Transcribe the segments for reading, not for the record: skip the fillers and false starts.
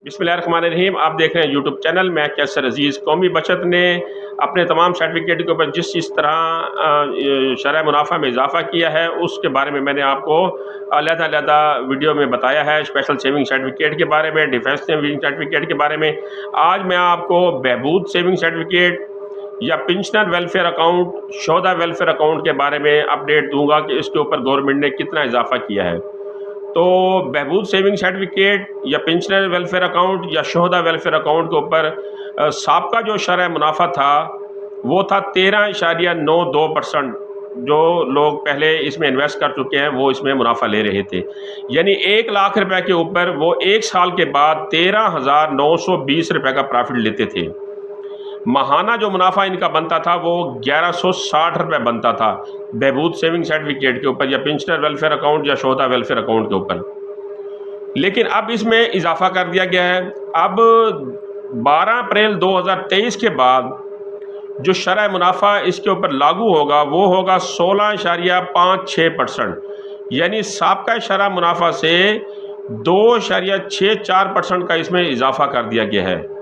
बिस्मिल्लाहिर्रहमानिर्रहीम। आप देख रहे हैं यूट्यूब चैनल। मैं कैसर अजीज़। कौमी बचत ने अपने तमाम सर्टिफिकेट के ऊपर जिस तरह शरह मुनाफा में इजाफा किया है उसके बारे में मैंने आपको अलग-अलग वीडियो में बताया है। स्पेशल सेविंग सर्टिफिकेट के बारे में, डिफेंस सेविंग सर्टिफिकेट के बारे में। आज मैं आपको बहबूद सेविंग सर्टिफिकेट या पेंशनर वेलफेयर अकाउंट, शोधा वेलफेयर अकाउंट के बारे में अपडेट दूंगा कि इसके ऊपर गवर्नमेंट ने कितना इजाफा किया है। तो बहबूद सेविंग सर्टिफिकेट या पेंशनर वेलफेयर अकाउंट या शोहदा वेलफेयर अकाउंट के ऊपर साबका जो शरह मुनाफा था वो था 13.92%। जो लोग पहले इसमें इन्वेस्ट कर चुके हैं वो इसमें मुनाफा ले रहे थे, यानी 1 लाख रुपए के ऊपर वो 1 साल के बाद 13,920 रुपये का प्रॉफिट लेते थे। माहाना जो मुनाफा इनका बनता था वो 1160 रुपये बनता था बहबूद सेविंग सर्टिफिकेट के ऊपर या पेंशनर वेलफेयर अकाउंट या शोहदा वेलफेयर अकाउंट के ऊपर। लेकिन अब इसमें इजाफा कर दिया गया है। अब 12 अप्रैल 2023 के बाद जो शरह मुनाफा इसके ऊपर लागू होगा वो होगा 16.56%, यानी साबका शरह मुनाफा से 2.64% का इसमें इजाफा कर दिया गया है।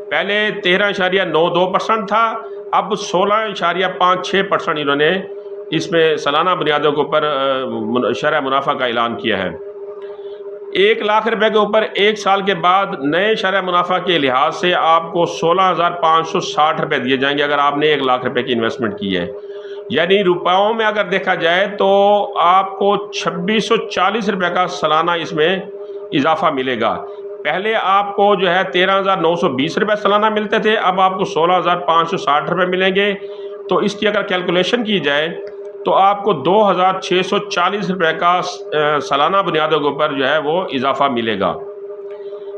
पहले 13.92% था, अब 16.56% इन्होंने इसमें सालाना बुनियादों के ऊपर शरह मुनाफा का ऐलान किया है। 1 लाख रुपए के ऊपर 1 साल के बाद नए शरह मुनाफा के लिहाज से आपको 16,560 रुपये दिए जाएंगे अगर आपने 1 लाख रुपए की इन्वेस्टमेंट की है। यानी रुपयों में अगर देखा जाए तो आपको 2640 रुपये का सालाना इसमें इजाफा मिलेगा। पहले आपको जो है 13,920 रुपये सालाना मिलते थे, अब आपको 16,560 रुपये मिलेंगे। तो इसकी अगर कैलकुलेशन की जाए तो आपको 2,640 रुपये का सालाना बुनियादों के ऊपर जो है वो इजाफा मिलेगा।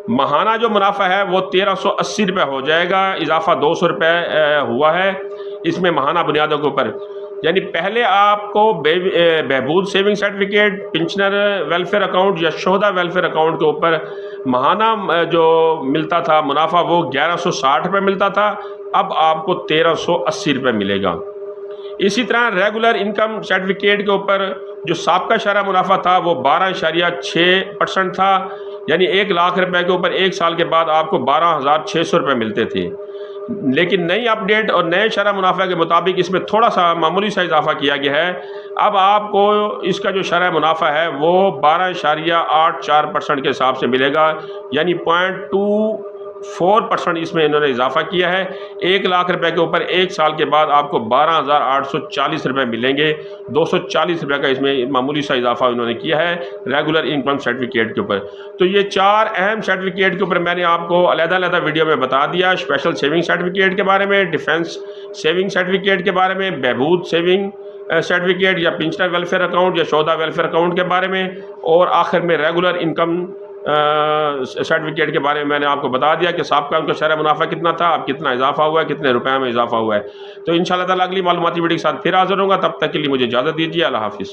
माहाना जो मुनाफा है वो 1,380 रुपये हो जाएगा, इजाफा 200 रुपये हुआ है इसमें माहाना बुनियादों के ऊपर। यानी पहले आपको बहबूद saving certificate, pensioner welfare account या शोहदा वेलफेयर अकाउंट के ऊपर माहाना जो मिलता था मुनाफा वो 1160 रुपये मिलता था, अब आपको 1,380 रुपये मिलेगा। इसी तरह रेगुलर इनकम सर्टिफिकेट के ऊपर जो साबका शरह मुनाफा था वो 12.6% था, यानी 1 लाख रुपए के ऊपर 1 साल के बाद आपको 12,600 रुपये मिलते थे। लेकिन नई अपडेट और नए शरह मुनाफा के मुताबिक इसमें थोड़ा सा मामूली सा इजाफा किया गया है। अब आपको इसका जो शरह मुनाफा है वो 12.84% के हिसाब से मिलेगा, यानी 0.24% इसमें इन्होंने इजाफा किया है। 1 लाख रुपए के ऊपर 1 साल के बाद आपको 12,840 रुपये मिलेंगे। 240 रुपये का इसमें मामूली सा इजाफा इन्होंने किया है रेगुलर इनकम सर्टिफिकेट के ऊपर। तो ये 4 अहम सर्टिफिकेट के ऊपर मैंने आपको अलग-अलग वीडियो में बता दिया। स्पेशल सेविंग सर्टिफिकेट के बारे में, डिफेंस सेविंग सर्टिफिकेट के बारे में, बहबूद सेविंग सर्टिफिकेट या पेंशनर वेलफेयर अकाउंट या शोहदा वेलफेयर अकाउंट के बारे में, और आखिर में रेगुलर इनकम सर्टिफिकेट के बारे में मैंने आपको बता दिया कि साबका उनका शरह मुनाफा कितना था, अब कितना इजाफा हुआ है, कितने रुपए में इजाफा हुआ है। तो इंशाअल्लाह ताला अगली मालूमाती वीडियो के साथ फिर हाजिर होगा। तब तक के लिए मुझे इजाज़त दीजिए। अल्लाह हाफिज़।